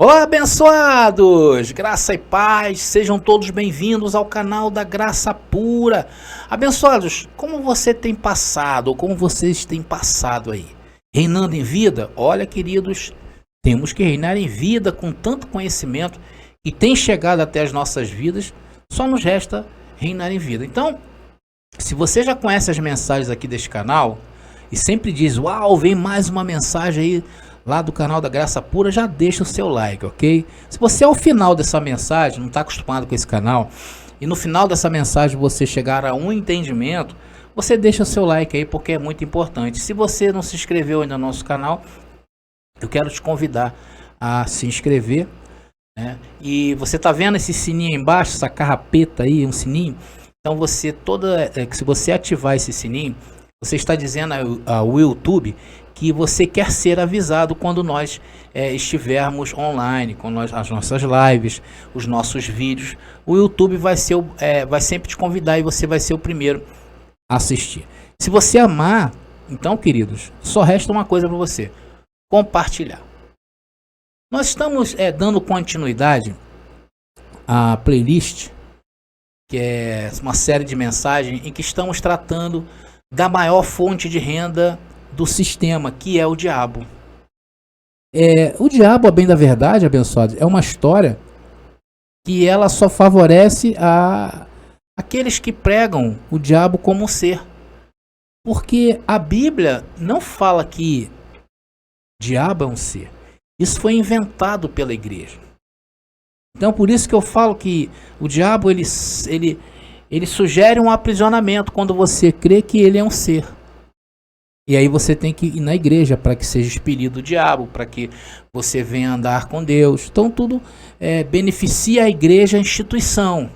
Olá, abençoados! Graça e paz, sejam todos bem-vindos ao canal da Graça Pura. Abençoados, como você tem passado, ou como vocês têm passado aí? Reinando em vida? Olha, queridos, temos que reinar em vida com tanto conhecimento que tem chegado até as nossas vidas, só nos resta reinar em vida. Então, se você já conhece as mensagens aqui deste canal e sempre diz, uau, vem mais uma mensagem aí lá do canal da Graça Pura, já deixa o seu like, ok? Se você ao final dessa mensagem não está acostumado com esse canal e no final dessa mensagem você chegar a um entendimento, você deixa o seu like aí porque é muito importante. Se você não se inscreveu ainda no nosso canal, eu quero te convidar a se inscrever, né? E você tá vendo esse sininho aí embaixo, essa carrapeta aí, um sininho? Então se você ativar esse sininho, você está dizendo ao YouTube que você quer ser avisado quando nós estivermos online, com as nossas lives, os nossos vídeos. O YouTube vai sempre te convidar e você vai ser o primeiro a assistir. Se você amar, então, queridos, só resta uma coisa para você: compartilhar. Nós estamos dando continuidade à playlist, que é uma série de mensagens em que estamos tratando da maior fonte de renda do sistema, que é o diabo. O diabo, a bem da verdade, abençoado, é uma história que ela só favorece aqueles que pregam o diabo como um ser. Porque a Bíblia não fala que diabo é um ser. Isso foi inventado pela igreja. Então por isso que eu falo que o diabo ele sugere um aprisionamento quando você crê que ele é um ser. E aí você tem que ir na igreja para que seja expelido o diabo, para que você venha andar com Deus. Então tudo beneficia a igreja, a instituição.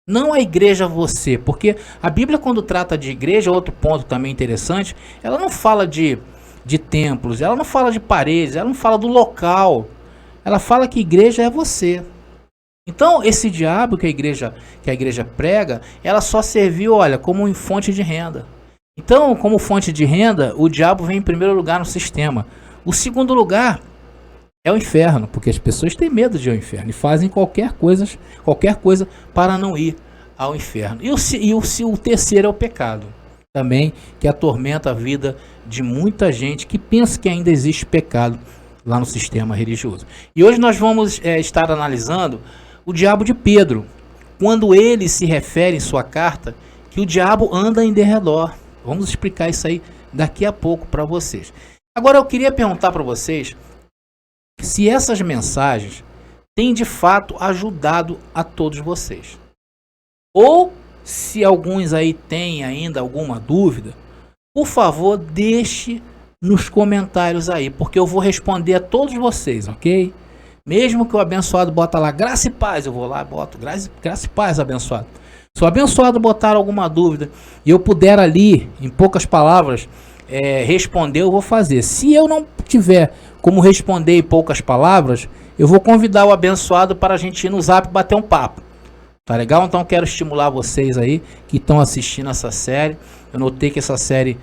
Não a igreja você, porque a Bíblia, quando trata de igreja, outro ponto também interessante, ela não fala de templos, ela não fala de paredes, ela não fala do local. Ela fala que igreja é você. Então esse diabo que a igreja prega, ela só serviu, olha, como fonte de renda. Então, como fonte de renda, o diabo vem em primeiro lugar no sistema. O segundo lugar é o inferno, porque as pessoas têm medo de ir ao inferno e fazem qualquer coisa para não ir ao inferno. E o terceiro é o pecado, também, que atormenta a vida de muita gente que pensa que ainda existe pecado lá no sistema religioso. E hoje nós vamos estar analisando o diabo de Pedro, quando ele se refere em sua carta que o diabo anda em derredor. Vamos explicar isso aí daqui a pouco para vocês. Agora eu queria perguntar para vocês se essas mensagens têm de fato ajudado a todos vocês. Ou se alguns aí têm ainda alguma dúvida, por favor, deixe nos comentários aí, porque eu vou responder a todos vocês, ok? Mesmo que o abençoado bota lá graça e paz, eu vou lá e boto graça e paz, abençoado. Se o abençoado botar alguma dúvida e eu puder ali, em poucas palavras, responder, eu vou fazer. Se eu não tiver como responder em poucas palavras, eu vou convidar o abençoado para a gente ir no Zap bater um papo. Tá legal? Então quero estimular vocês aí que estão assistindo essa série. Eu notei que essa série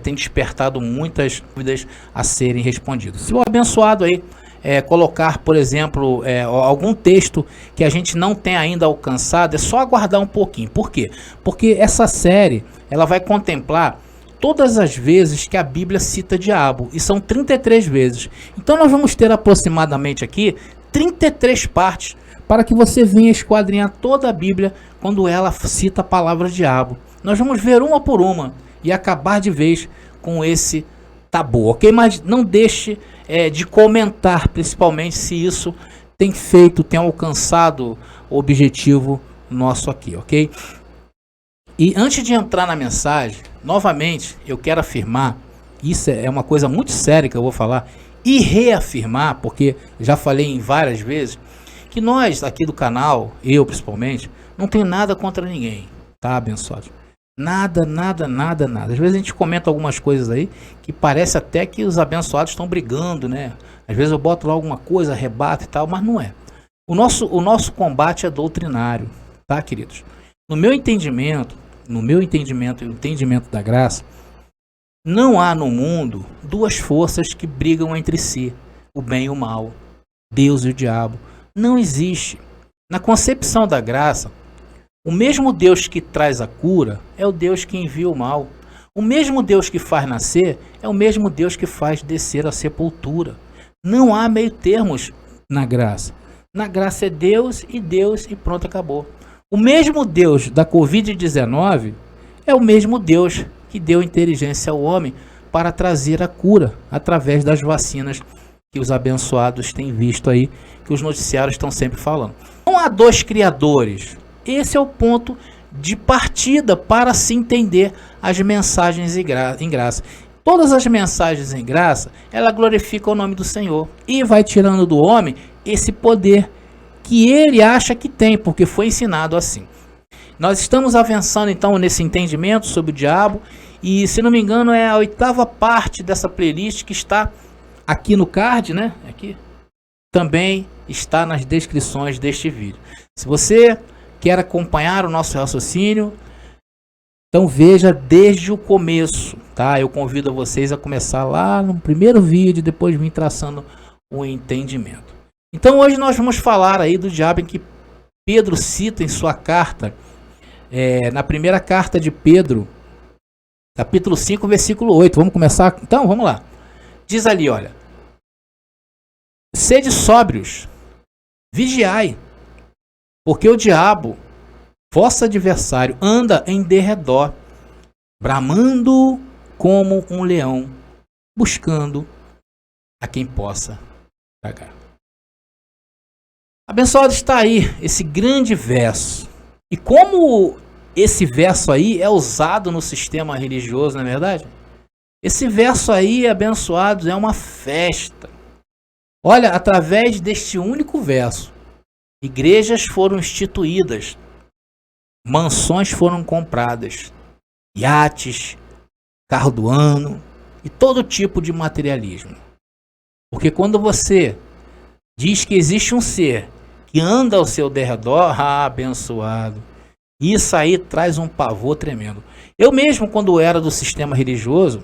tem despertado muitas dúvidas a serem respondidas. Se o abençoado aí colocar, por exemplo, algum texto que a gente não tem ainda alcançado, é só aguardar um pouquinho. Por quê? Porque essa série ela vai contemplar todas as vezes que a Bíblia cita diabo, e são 33 vezes. Então nós vamos ter aproximadamente aqui 33 partes para que você venha esquadrinhar toda a Bíblia quando ela cita a palavra diabo. Nós vamos ver uma por uma e acabar de vez com esse tabu, ok? Mas não deixe de comentar, principalmente se isso tem alcançado o objetivo nosso aqui, ok? E antes de entrar na mensagem, novamente eu quero afirmar, isso é uma coisa muito séria que eu vou falar, e reafirmar, porque já falei em várias vezes, que nós aqui do canal, eu principalmente, não tem nada contra ninguém, tá, abençoado? Nada. Às vezes a gente comenta algumas coisas aí que parece até que os abençoados estão brigando, né? Às vezes eu boto lá alguma coisa, rebato e tal, mas não é. O nosso combate é doutrinário, tá, queridos? No meu entendimento e no entendimento da graça, não há no mundo duas forças que brigam entre si, o bem e o mal. Deus e o diabo. Não existe. Na concepção da graça, o mesmo Deus que traz a cura é o Deus que envia o mal. O mesmo Deus que faz nascer é o mesmo Deus que faz descer a sepultura. Não há meio termos na graça. Na graça é Deus e pronto, acabou. O mesmo Deus da Covid-19 é o mesmo Deus que deu inteligência ao homem para trazer a cura através das vacinas que os abençoados têm visto aí, que os noticiários estão sempre falando. Não há dois criadores. Esse é o ponto de partida para se entender as mensagens em graça. Todas as mensagens em graça, ela glorifica o nome do Senhor e vai tirando do homem esse poder que ele acha que tem, porque foi ensinado assim. Nós estamos avançando então nesse entendimento sobre o diabo e, se não me engano, é a 8ª parte dessa playlist que está aqui no card, né? Aqui também está nas descrições deste vídeo. Se você quer acompanhar o nosso raciocínio, então veja desde o começo, tá? Eu convido vocês a começar lá no primeiro vídeo e depois vir traçando o entendimento. Então hoje nós vamos falar aí do diabo em que Pedro cita em sua carta, na primeira carta de Pedro, capítulo 5, versículo 8. Vamos começar? Então, vamos lá. Diz ali, olha: sede sóbrios, vigiai, porque o diabo, vosso adversário, anda em derredor, bramando como um leão, buscando a quem possa tragar. Abençoado, está aí esse grande verso. E como esse verso aí é usado no sistema religioso, não é verdade? Esse verso aí, abençoados, é uma festa. Olha, através deste único verso, igrejas foram instituídas, mansões foram compradas, iates, carro do ano e todo tipo de materialismo. Porque quando você diz que existe um ser que anda ao seu derredor, abençoado, isso aí traz um pavor tremendo. Eu mesmo, quando era do sistema religioso,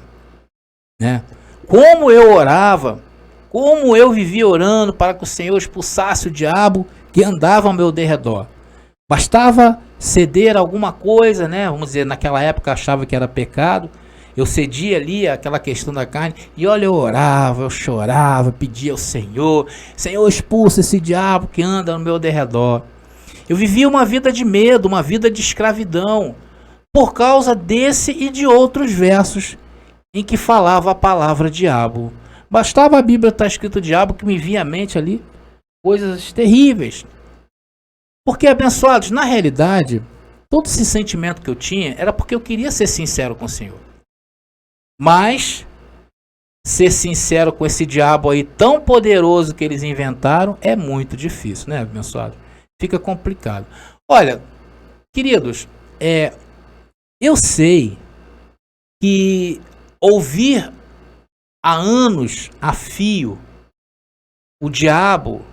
né, como eu orava, como eu vivia orando para que o Senhor expulsasse o diabo que andava ao meu derredor. Bastava ceder alguma coisa, né? Vamos dizer, naquela época eu achava que era pecado. Eu cedia ali aquela questão da carne. E olha, eu orava, eu chorava, pedia ao Senhor: Senhor, expulsa esse diabo que anda no meu derredor. Eu vivia uma vida de medo, uma vida de escravidão, por causa desse e de outros versos em que falava a palavra diabo. Bastava a Bíblia estar escrito diabo que me vinha à mente ali coisas terríveis. Porque, abençoados, na realidade, todo esse sentimento que eu tinha era porque eu queria ser sincero com o Senhor. Mas ser sincero com esse diabo aí tão poderoso que eles inventaram é muito difícil, né, abençoado? Fica complicado. Olha, queridos, eu sei que ouvir há anos a fio o diabo,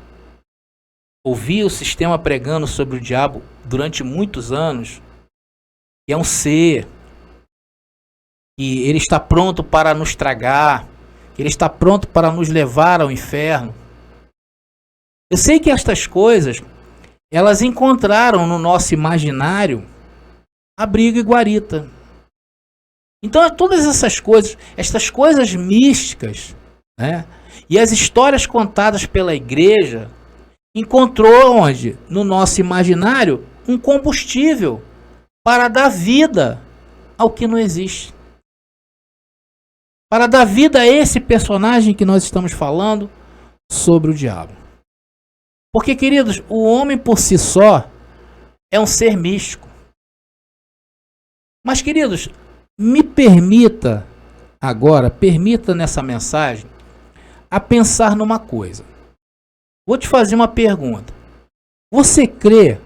ouvir o sistema pregando sobre o diabo durante muitos anos, que é um ser, que ele está pronto para nos tragar, que ele está pronto para nos levar ao inferno. Eu sei que estas coisas, elas encontraram no nosso imaginário abrigo e guarita. Então todas essas coisas, estas coisas místicas, né, e as histórias contadas pela igreja, encontrou onde? No nosso imaginário, um combustível para dar vida ao que não existe. Para dar vida a esse personagem que nós estamos falando sobre o diabo. Porque, queridos, o homem por si só é um ser místico. Mas, queridos, me permita agora, permita nessa mensagem, a pensar numa coisa. Vou te fazer uma pergunta. Você crê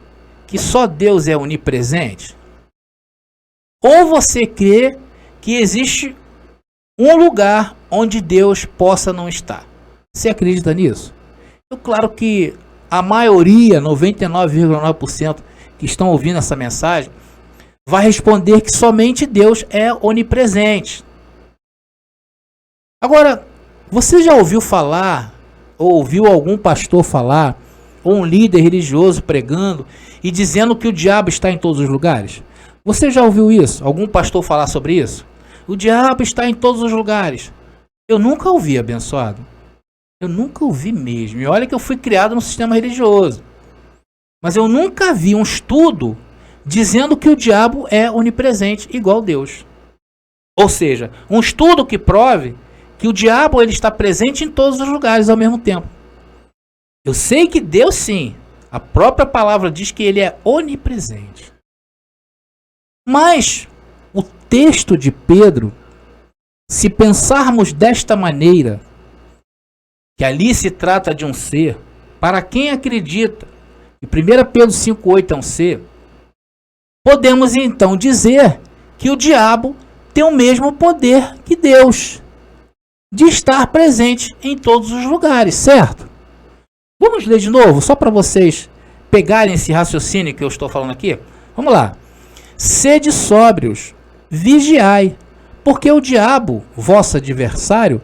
que só Deus é onipresente? Ou você crê que existe um lugar onde Deus possa não estar? Você acredita nisso? Claro que a maioria, 99,9% que estão ouvindo essa mensagem, vai responder que somente Deus é onipresente. Agora, você já ouviu falar ouviu algum pastor falar, ou um líder religioso pregando e dizendo que o diabo está em todos os lugares? Você já ouviu isso? Algum pastor falar sobre isso? O diabo está em todos os lugares. Eu nunca ouvi, abençoado. Eu nunca ouvi mesmo. E olha que eu fui criado no sistema religioso. Mas eu nunca vi um estudo dizendo que o diabo é onipresente, igual Deus. Ou seja, um estudo que prove que o diabo ele está presente em todos os lugares ao mesmo tempo. Eu sei que Deus sim, a própria palavra diz que ele é onipresente. Mas o texto de Pedro, se pensarmos desta maneira, que ali se trata de um ser, para quem acredita que 1 Pedro 5,8 é um ser, podemos então dizer que o diabo tem o mesmo poder que Deus, de estar presente em todos os lugares, certo? Vamos ler de novo, só para vocês pegarem esse raciocínio que eu estou falando aqui. Vamos lá. Sede sóbrios, vigiai, porque o diabo, vosso adversário,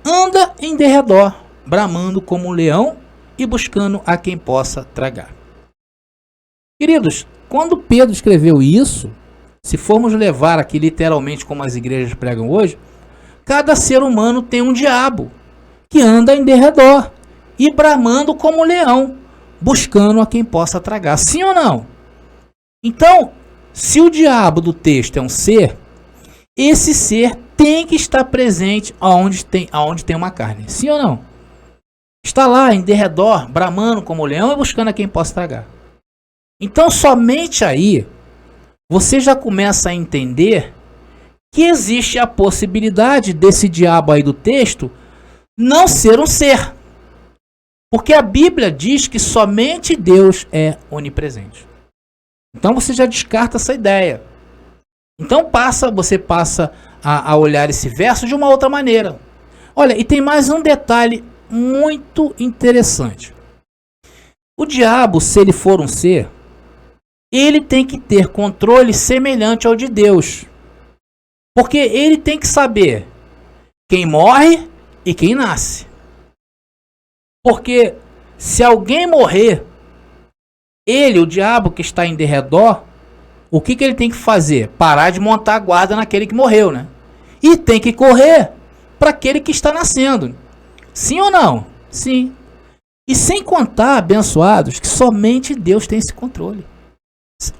anda em derredor, bramando como um leão e buscando a quem possa tragar. Queridos, quando Pedro escreveu isso, se formos levar aqui literalmente como as igrejas pregam hoje, cada ser humano tem um diabo que anda em derredor e bramando como um leão, buscando a quem possa tragar. Sim ou não? Então, se o diabo do texto é um ser, esse ser tem que estar presente aonde tem uma carne. Sim ou não? Está lá em derredor, bramando como leão e buscando a quem possa tragar. Então, somente aí, você já começa a entender que existe a possibilidade desse diabo aí do texto não ser um ser. Porque a Bíblia diz que somente Deus é onipresente. Então você já descarta essa ideia. Então você passa a olhar esse verso de uma outra maneira. Olha, e tem mais um detalhe muito interessante. O diabo, se ele for um ser, ele tem que ter controle semelhante ao de Deus. Porque ele tem que saber quem morre e quem nasce. Porque se alguém morrer, ele, o diabo que está em derredor, o que ele tem que fazer? Parar de montar a guarda naquele que morreu, né? E tem que correr para aquele que está nascendo. Sim ou não? Sim. E sem contar, abençoados, que somente Deus tem esse controle.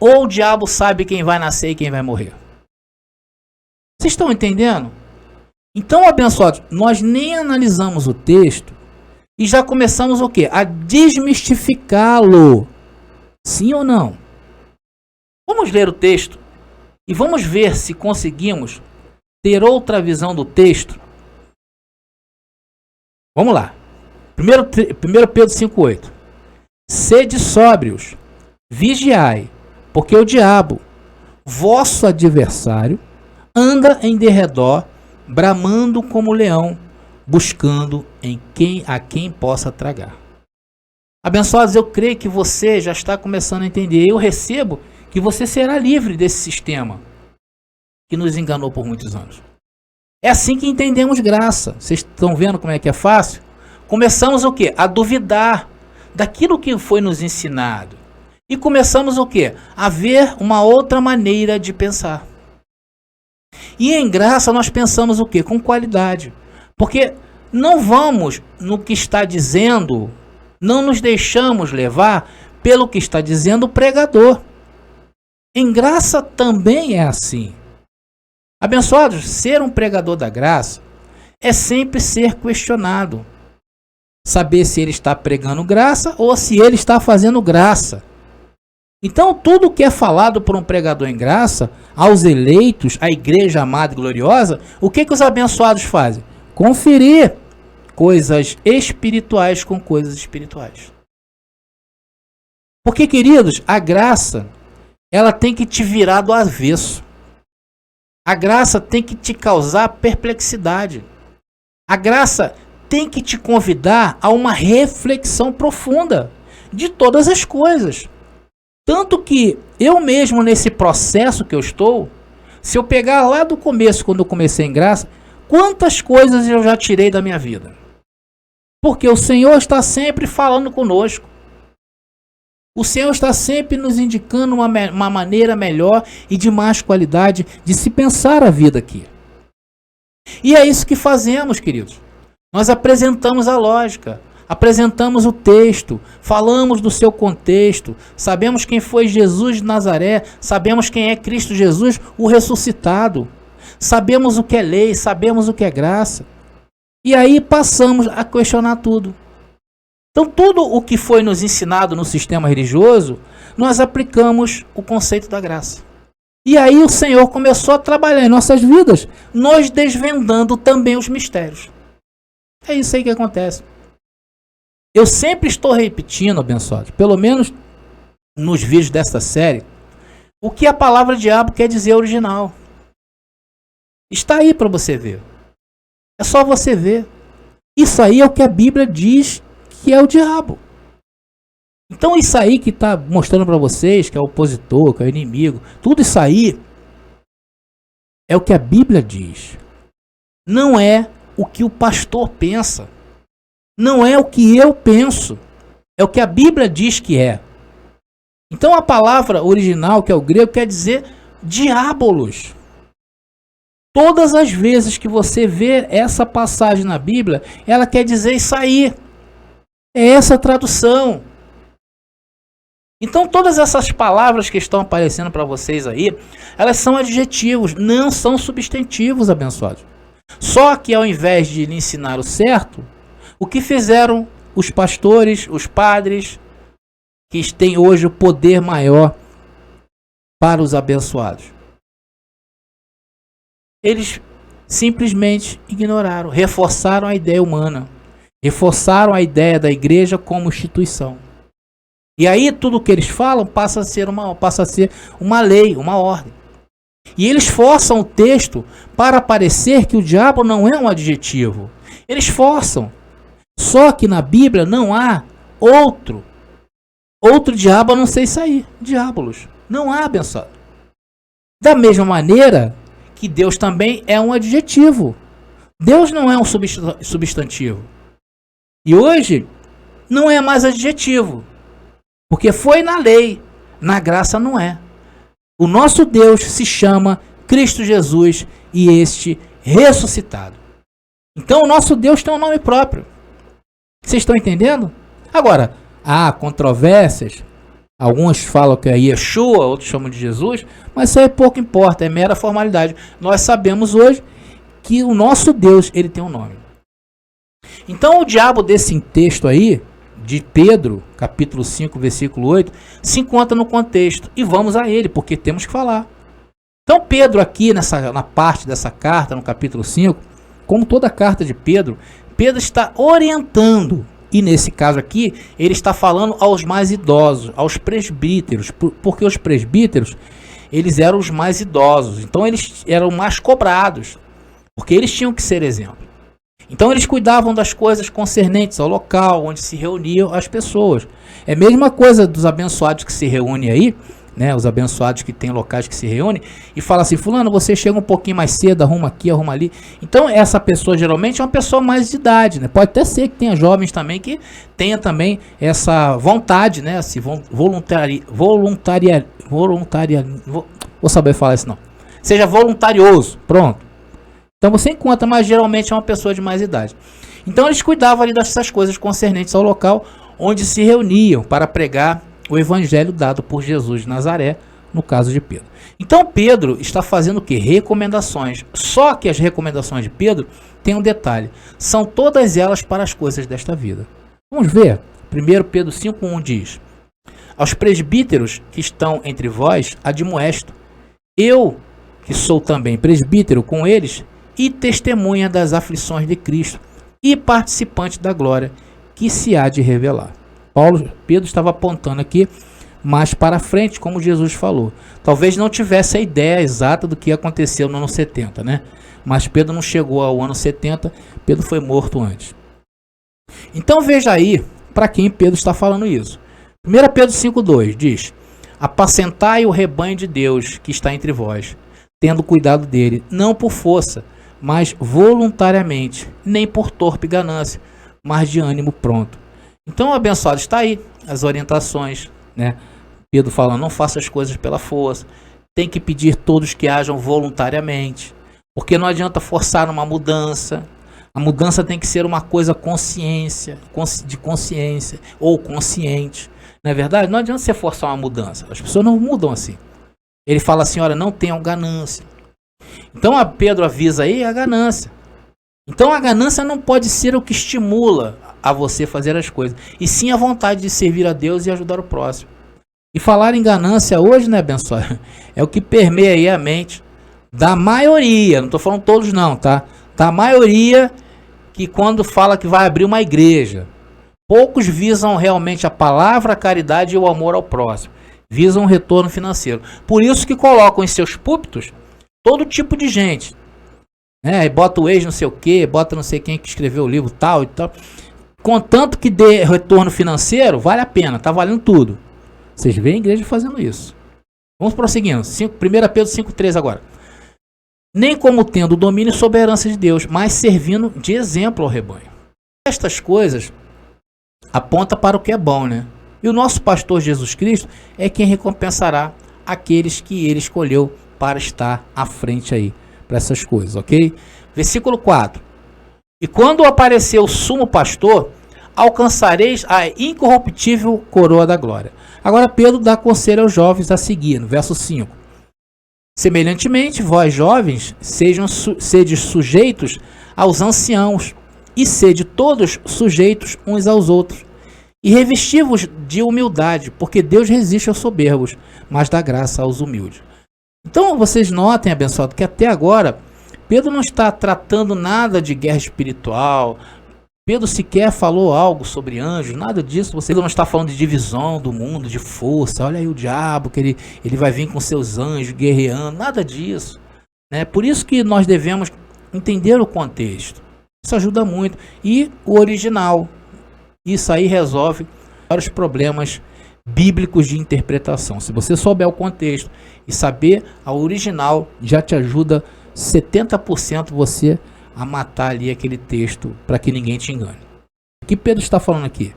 Ou o diabo sabe quem vai nascer e quem vai morrer. Vocês estão entendendo? Então, abençoados, nós nem analisamos o texto e já começamos o quê? A desmistificá-lo. Sim ou não? Vamos ler o texto e vamos ver se conseguimos ter outra visão do texto. Vamos lá. 1 Pedro 5,8. Sede sóbrios, vigiai, porque o diabo, vosso adversário, anda em derredor, bramando como leão, buscando a quem possa tragar. Abençoados, eu creio que você já está começando a entender. Eu recebo que você será livre desse sistema que nos enganou por muitos anos. É assim que entendemos graça. Vocês estão vendo como é que é fácil? Começamos o quê? A duvidar daquilo que foi nos ensinado. E começamos o quê? A ver uma outra maneira de pensar. E em graça nós pensamos o quê? Com qualidade. Porque não vamos no que está dizendo, não nos deixamos levar pelo que está dizendo o pregador. Em graça também é assim. Abençoados, ser um pregador da graça é sempre ser questionado. Saber se ele está pregando graça ou se ele está fazendo graça. Então, tudo que é falado por um pregador em graça, aos eleitos, à igreja amada e gloriosa, o que os abençoados fazem? Conferir coisas espirituais com coisas espirituais. Porque, queridos, a graça, ela tem que te virar do avesso. A graça tem que te causar perplexidade. A graça tem que te convidar a uma reflexão profunda de todas as coisas. Tanto que eu mesmo, nesse processo que eu estou, se eu pegar lá do começo, quando eu comecei em graça, quantas coisas eu já tirei da minha vida? Porque o Senhor está sempre falando conosco. O Senhor está sempre nos indicando uma maneira melhor e de mais qualidade de se pensar a vida aqui. E é isso que fazemos, queridos. Nós apresentamos a lógica, apresentamos o texto, falamos do seu contexto, sabemos quem foi Jesus de Nazaré, sabemos quem é Cristo Jesus, o ressuscitado. Sabemos o que é lei, sabemos o que é graça. E aí passamos a questionar tudo. Então tudo o que foi nos ensinado no sistema religioso, nós aplicamos o conceito da graça. E aí o Senhor começou a trabalhar em nossas vidas, nos desvendando também os mistérios. É isso aí que acontece. Eu sempre estou repetindo, abençoados, pelo menos nos vídeos desta série, o que a palavra diabo quer dizer original. Está aí para você ver. É só você ver. Isso aí é o que a Bíblia diz que é o diabo. Então isso aí que está mostrando para vocês, que é o opositor, que é o inimigo, tudo isso aí é o que a Bíblia diz. Não é o que o pastor pensa. Não é o que eu penso. É o que a Bíblia diz que é. Então a palavra original, que é o grego, quer dizer diabolos. Todas as vezes que você vê essa passagem na Bíblia, ela quer dizer isso aí. É essa a tradução. Então todas essas palavras que estão aparecendo para vocês aí, elas são adjetivos, não são substantivos, abençoados. Só que ao invés de lhe ensinar o certo, o que fizeram os pastores, os padres, que têm hoje o poder maior para os abençoados? Eles simplesmente ignoraram, reforçaram a ideia humana, reforçaram a ideia da igreja como instituição. E aí tudo o que eles falam passa a ser uma lei, uma ordem. E eles forçam o texto para parecer que o diabo não é um adjetivo. Eles forçam. Só que na Bíblia não há outro diabo a não ser isso aí, diabolos. Não há, abençoado. Da mesma maneira que Deus também é um adjetivo. Deus não é um substantivo. E hoje não é mais adjetivo. Porque foi na lei, na graça não é. O nosso Deus se chama Cristo Jesus e este ressuscitado. Então o nosso Deus tem um nome próprio. Vocês estão entendendo? Agora, há controvérsias. Alguns falam que é Yeshua, outros chamam de Jesus, mas isso aí pouco importa, é mera formalidade. Nós sabemos hoje que o nosso Deus, ele tem um nome. Então o diabo desse texto aí, de Pedro, capítulo 5, versículo 8, se encontra no contexto. E vamos a ele, porque temos que falar. Então Pedro aqui, na parte dessa carta, no capítulo 5, como toda a carta de Pedro, Pedro está orientando. E nesse caso aqui, ele está falando aos mais idosos, aos presbíteros, porque os presbíteros, eles eram os mais idosos, então eles eram mais cobrados, porque eles tinham que ser exemplo. Então eles cuidavam das coisas concernentes ao local onde se reuniam as pessoas. É a mesma coisa dos abençoados que se reúnem aí, né? Os abençoados que tem locais que se reúnem e fala assim: fulano, você chega um pouquinho mais cedo, arruma aqui, arruma ali. Então essa pessoa geralmente é uma pessoa mais de idade, né? Pode até ser que tenha jovens também que tenha também essa vontade, né? Se vou saber falar isso não. Seja voluntarioso, pronto. Então você encontra, mas geralmente é uma pessoa de mais idade. Então eles cuidavam ali dessas coisas concernentes ao local onde se reuniam para pregar o evangelho dado por Jesus de Nazaré, no caso de Pedro. Então Pedro está fazendo o que? Recomendações. Só que as recomendações de Pedro têm um detalhe. São todas elas para as coisas desta vida. Vamos ver. 1 Pedro 5,1 diz: aos presbíteros que estão entre vós admoesto, eu que sou também presbítero com eles, e testemunha das aflições de Cristo, e participante da glória que se há de revelar. Pedro estava apontando aqui mais para frente, como Jesus falou. Talvez não tivesse a ideia exata do que aconteceu no ano 70, né? Mas Pedro não chegou ao ano 70, Pedro foi morto antes. Então veja aí para quem Pedro está falando isso. 1 Pedro 5,2 diz: apacentai o rebanho de Deus que está entre vós, tendo cuidado dele, não por força, mas voluntariamente, nem por torpe ganância, mas de ânimo pronto. Então, abençoado, está aí as orientações, né? Pedro falando, não faça as coisas pela força, tem que pedir todos que hajam voluntariamente, porque não adianta forçar uma mudança. A mudança tem que ser uma coisa de consciência ou consciente. Não é verdade? Não adianta você forçar uma mudança. As pessoas não mudam assim. Ele fala assim, olha, não tenham ganância. Então a Pedro avisa aí a ganância. Então a ganância não pode ser o que estimula a você fazer as coisas, e sim a vontade de servir a Deus e ajudar o próximo. E falar em ganância hoje, né, abençoado? É o que permeia aí a mente da maioria, não estou falando todos não, tá? Da maioria que quando fala que vai abrir uma igreja, poucos visam realmente a palavra, a caridade e o amor ao próximo. Visam um retorno financeiro. Por isso que colocam em seus púlpitos todo tipo de gente. E bota o ex não sei o que, bota não sei quem que escreveu o livro tal e tal. Contanto que dê retorno financeiro, vale a pena, tá valendo tudo. Vocês veem a igreja fazendo isso. Vamos prosseguindo. 1 Pedro 5,3 agora. Nem como tendo domínio sobre a herança de Deus, mas servindo de exemplo ao rebanho. Estas coisas apontam para o que é bom, né? E o nosso pastor Jesus Cristo é quem recompensará aqueles que ele escolheu para estar à frente aí, para essas coisas, ok? Versículo 4. E quando aparecer o sumo pastor, alcançareis a incorruptível coroa da glória. Agora Pedro dá conselho aos jovens a seguir, no verso 5. Semelhantemente, vós jovens, sede sujeitos aos anciãos, e sede todos sujeitos uns aos outros, e revesti-vos de humildade, porque Deus resiste aos soberbos, mas dá graça aos humildes. Então vocês notem, abençoado, que até agora Pedro não está tratando nada de guerra espiritual. Pedro sequer falou algo sobre anjos, nada disso. Você não está falando de divisão do mundo, de força. Olha aí o diabo, que ele vai vir com seus anjos guerreando, nada disso. Né? Por isso que nós devemos entender o contexto. Isso ajuda muito. E o original. Isso aí resolve vários problemas bíblicos de interpretação. Se você souber o contexto e saber a original, já te ajuda 70% você a matar ali aquele texto para que ninguém te engane. O que Pedro está falando aqui?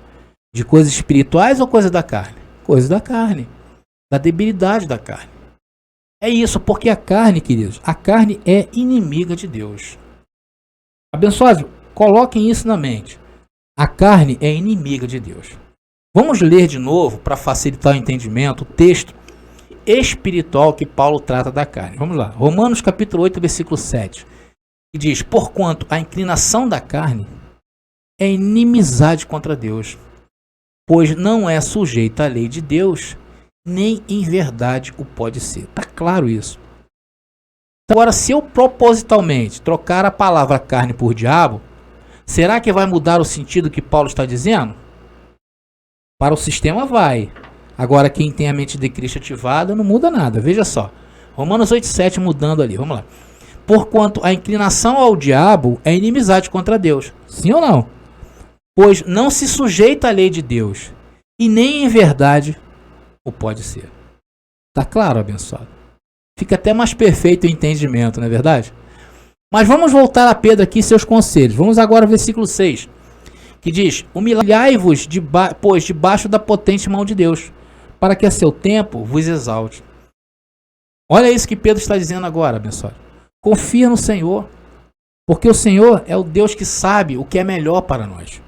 De coisas espirituais ou coisas da carne? Coisas da carne. Da debilidade da carne. É isso, porque a carne, queridos, a carne é inimiga de Deus. Abençoados, coloquem isso na mente. A carne é inimiga de Deus. Vamos ler de novo, para facilitar o entendimento, o texto espiritual que Paulo trata da carne. Vamos lá. Romanos capítulo 8, versículo 7. Que diz, porquanto a inclinação da carne é inimizade contra Deus, pois não é sujeita à lei de Deus, nem em verdade o pode ser. Está claro isso. Agora, se eu propositalmente trocar a palavra carne por diabo, será que vai mudar o sentido que Paulo está dizendo? Para o sistema vai. Agora, quem tem a mente de Cristo ativada não muda nada. Veja só. Romanos 8,7 mudando ali. Vamos lá. Porquanto a inclinação ao diabo é inimizade contra Deus. Sim ou não? Pois não se sujeita à lei de Deus, e nem em verdade o pode ser. Tá claro, abençoado? Fica até mais perfeito o entendimento, não é verdade? Mas vamos voltar a Pedro aqui e seus conselhos. Vamos agora ao versículo 6, que diz, humilhai-vos, pois debaixo da potente mão de Deus, para que a seu tempo vos exalte. Olha isso que Pedro está dizendo agora, abençoado. Confia no Senhor, porque o Senhor é o Deus que sabe o que é melhor para nós.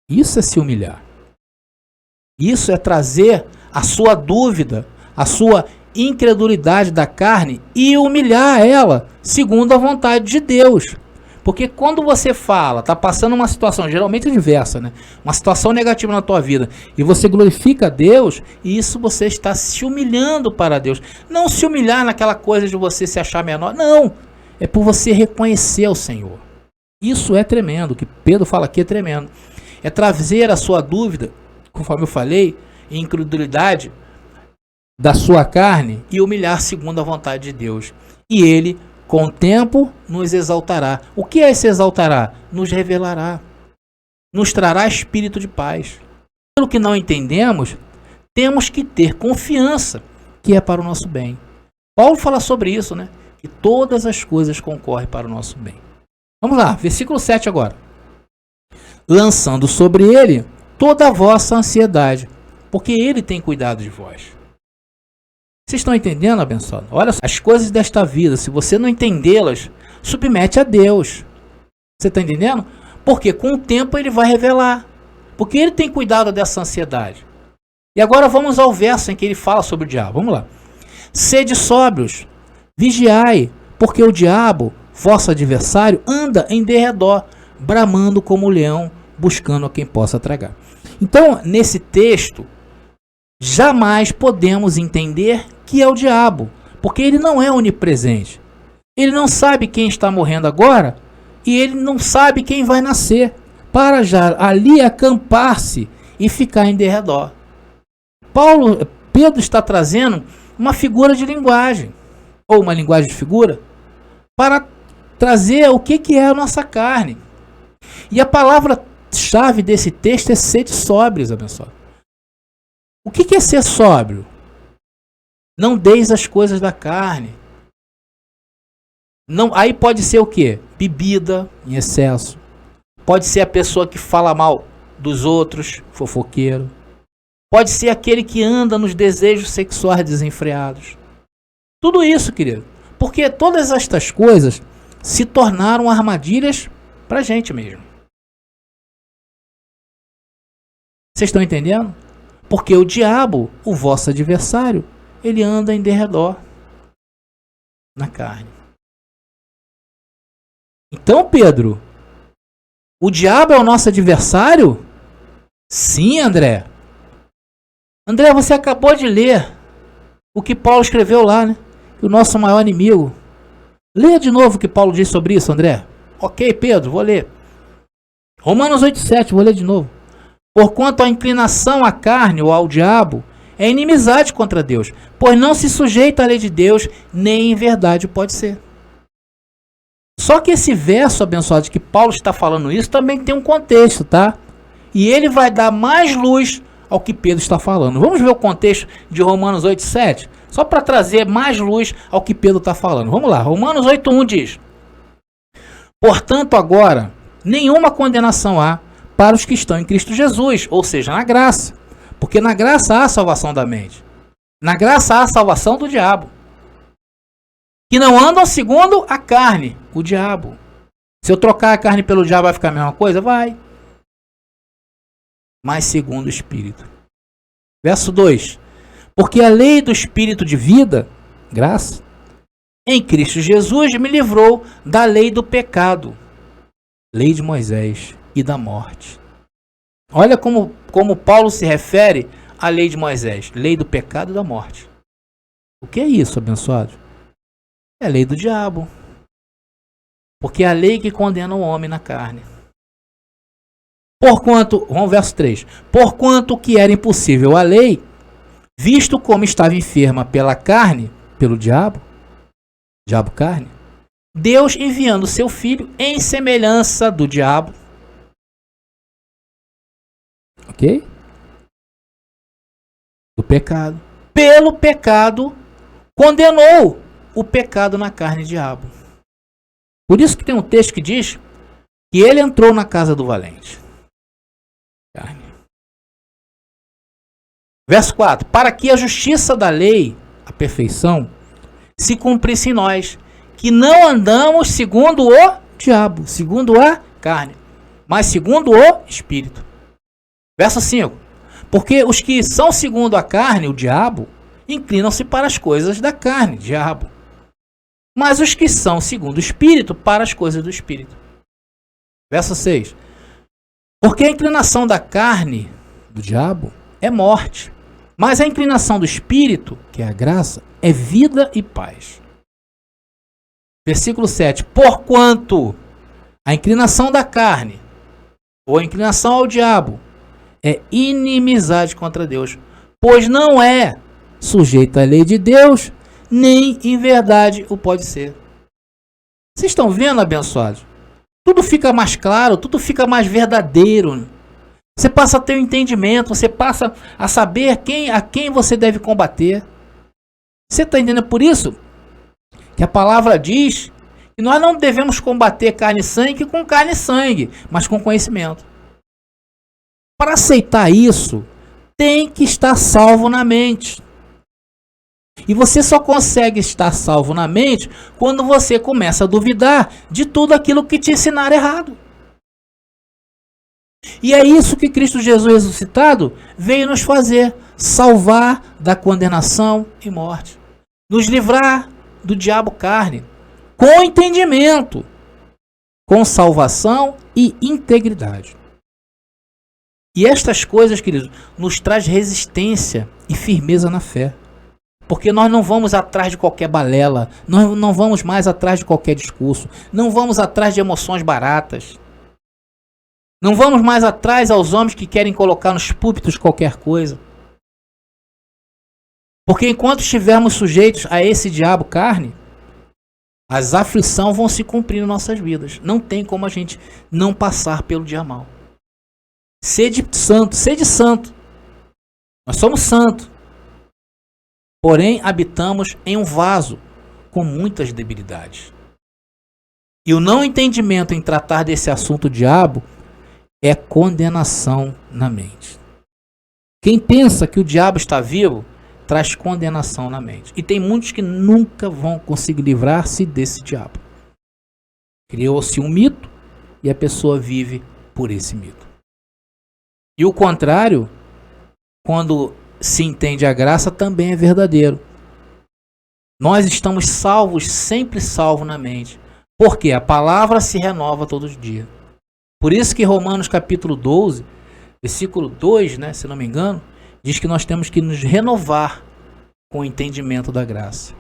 Isso é se humilhar. Isso é trazer a sua dúvida, a sua incredulidade da carne e humilhar ela segundo a vontade de Deus. Porque quando você fala, está passando uma situação geralmente adversa, né? Uma situação negativa na tua vida, e você glorifica a Deus, e isso você está se humilhando para Deus. Não se humilhar naquela coisa de você se achar menor, não. É por você reconhecer o Senhor. Isso é tremendo, o que Pedro fala aqui é tremendo. É trazer a sua dúvida, conforme eu falei, incredulidade da sua carne e humilhar segundo a vontade de Deus. E Ele, com o tempo, nos exaltará. O que é se exaltará? Nos revelará. Nos trará espírito de paz. Pelo que não entendemos, temos que ter confiança que é para o nosso bem. Paulo fala sobre isso, né? Que todas as coisas concorrem para o nosso bem. Vamos lá, versículo 7 agora. lançando sobre ele toda a vossa ansiedade, porque ele tem cuidado de vós. Vocês estão entendendo, abençoado? Olha só, as coisas desta vida, se você não entendê-las, submete a Deus. Você está entendendo? Porque com o tempo ele vai revelar. Porque ele tem cuidado dessa ansiedade. E agora vamos ao verso em que ele fala sobre o diabo. Vamos lá. Sede sóbrios, vigiai, porque o diabo, vosso adversário, anda em derredor, bramando como o leão, buscando a quem possa tragar. Então, nesse texto, jamais podemos entender que é o diabo, porque ele não é onipresente. Ele não sabe quem está morrendo agora e ele não sabe quem vai nascer, para já ali acampar-se e ficar em derredor. Pedro está trazendo uma figura de linguagem, ou uma linguagem de figura, para trazer o que é a nossa carne. E a palavra-chave desse texto é sede sóbrios, abençoado. O que é ser sóbrio? Não deis as coisas da carne. Não, aí pode ser o quê? Bebida em excesso. Pode ser a pessoa que fala mal dos outros, fofoqueiro. Pode ser aquele que anda nos desejos sexuais desenfreados. Tudo isso, querido. Porque todas estas coisas se tornaram armadilhas para a gente mesmo. Vocês estão entendendo? Porque o diabo, o vosso adversário, ele anda em derredor na carne. Então, Pedro, o diabo é o nosso adversário? Sim, André. André, você acabou de ler o que Paulo escreveu lá, né? O nosso maior inimigo. Leia de novo o que Paulo diz sobre isso, André. Ok, Pedro, vou ler. Romanos 8,7, vou ler de novo. Porquanto a inclinação à carne ou ao diabo é inimizade contra Deus, pois não se sujeita à lei de Deus, nem em verdade pode ser. Só que esse verso abençoado de que Paulo está falando isso também tem um contexto, tá? E ele vai dar mais luz ao que Pedro está falando. Vamos ver o contexto de Romanos 8,7? Só para trazer mais luz ao que Pedro está falando. Vamos lá, Romanos 8,1 diz: portanto agora, nenhuma condenação há para os que estão em Cristo Jesus, ou seja, na graça. Porque na graça há salvação da mente. Na graça há salvação do diabo. Que não andam segundo a carne, o diabo. Se eu trocar a carne pelo diabo, vai ficar a mesma coisa? Vai. Mas segundo o Espírito. Verso 2. Porque a lei do Espírito de vida, graça, em Cristo Jesus me livrou da lei do pecado, lei de Moisés e da morte. Olha como Paulo se refere à lei de Moisés, lei do pecado e da morte. O que é isso, abençoado? É a lei do diabo. Porque é a lei que condena o homem na carne. Porquanto, vamos ao verso 3. Porquanto que era impossível a lei, visto como estava enferma pela carne, pelo diabo carne, Deus enviando seu filho em semelhança do diabo. Ok? Do pecado. Pelo pecado, condenou o pecado na carne do diabo. Por isso que tem um texto que diz que ele entrou na casa do valente. Carne. Verso 4. Para que a justiça da lei, a perfeição, se cumprisse em nós, que não andamos segundo o diabo, segundo a carne, mas segundo o Espírito. Verso 5. Porque os que são segundo a carne, o diabo, inclinam-se para as coisas da carne, diabo. Mas os que são segundo o Espírito, para as coisas do Espírito. Verso 6. Porque a inclinação da carne, do diabo, é morte. Mas a inclinação do Espírito, que é a graça, é vida e paz. Versículo 7. Porquanto a inclinação da carne, ou a inclinação ao diabo, é inimizade contra Deus, pois não é sujeito à lei de Deus, nem em verdade o pode ser. Vocês estão vendo, abençoados? Tudo fica mais claro, tudo fica mais verdadeiro. Você passa a ter um entendimento, você passa a saber a quem você deve combater. Você está entendendo? Por isso que a palavra diz que nós não devemos combater carne e sangue com carne e sangue, mas com conhecimento. Para aceitar isso, tem que estar salvo na mente. E você só consegue estar salvo na mente quando você começa a duvidar de tudo aquilo que te ensinaram errado. E é isso que Cristo Jesus ressuscitado veio nos fazer: salvar da condenação e morte, nos livrar do diabo carne, com entendimento, com salvação e integridade. E estas coisas, queridos, nos traz resistência e firmeza na fé. Porque nós não vamos atrás de qualquer balela, nós não vamos mais atrás de qualquer discurso, não vamos atrás de emoções baratas. Não vamos mais atrás aos homens que querem colocar nos púlpitos qualquer coisa. Porque enquanto estivermos sujeitos a esse diabo carne, as aflições vão se cumprir em nossas vidas. Não tem como a gente não passar pelo dia mal. Sede santo, sede santo. Nós somos santos. Porém, habitamos em um vaso com muitas debilidades. E o não entendimento em tratar desse assunto diabo é condenação na mente. Quem pensa que o diabo está vivo, traz condenação na mente. E tem muitos que nunca vão conseguir livrar-se desse diabo. Criou-se um mito e a pessoa vive por esse mito. E o contrário, quando se entende a graça, também é verdadeiro. Nós estamos salvos, sempre salvos na mente. Porque a palavra se renova todos os dias. Por isso que Romanos capítulo 12, versículo 2, né, se não me engano, diz que nós temos que nos renovar com o entendimento da graça.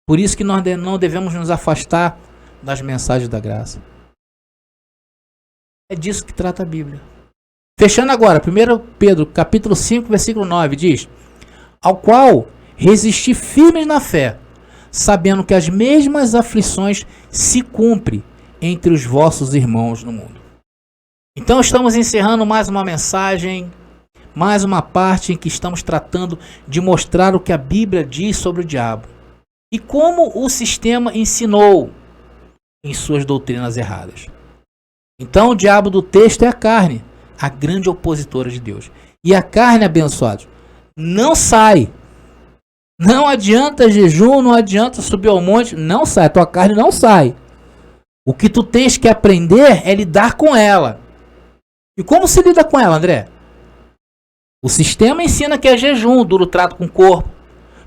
Por isso que nós não devemos nos afastar das mensagens da graça. É disso que trata a Bíblia. Fechando agora, 1 Pedro capítulo 5, versículo 9, diz: ao qual resisti firmes na fé, sabendo que as mesmas aflições se cumprem entre os vossos irmãos no mundo. Então estamos encerrando mais uma mensagem, mais uma parte em que estamos tratando de mostrar o que a Bíblia diz sobre o diabo e como o sistema ensinou em suas doutrinas erradas. Então o diabo do texto é a carne, a grande opositora de Deus. E a carne, abençoados, não sai. Não adianta jejum, não adianta subir ao monte, não sai. A tua carne não sai. O que tu tens que aprender é lidar com ela. E como se lida com ela, André? O sistema ensina que é jejum, duro trato com o corpo.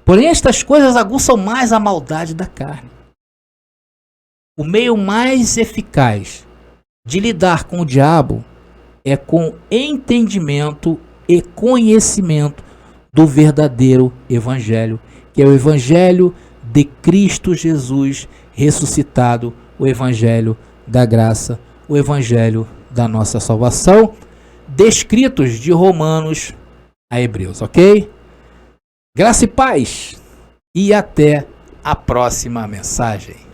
Porém, estas coisas aguçam mais a maldade da carne. O meio mais eficaz de lidar com o diabo é com entendimento e conhecimento do verdadeiro evangelho, que é o evangelho de Cristo Jesus ressuscitado, o evangelho da graça, o evangelho da nossa salvação, descritos de Romanos a Hebreus, ok? Graça e paz, e até a próxima mensagem.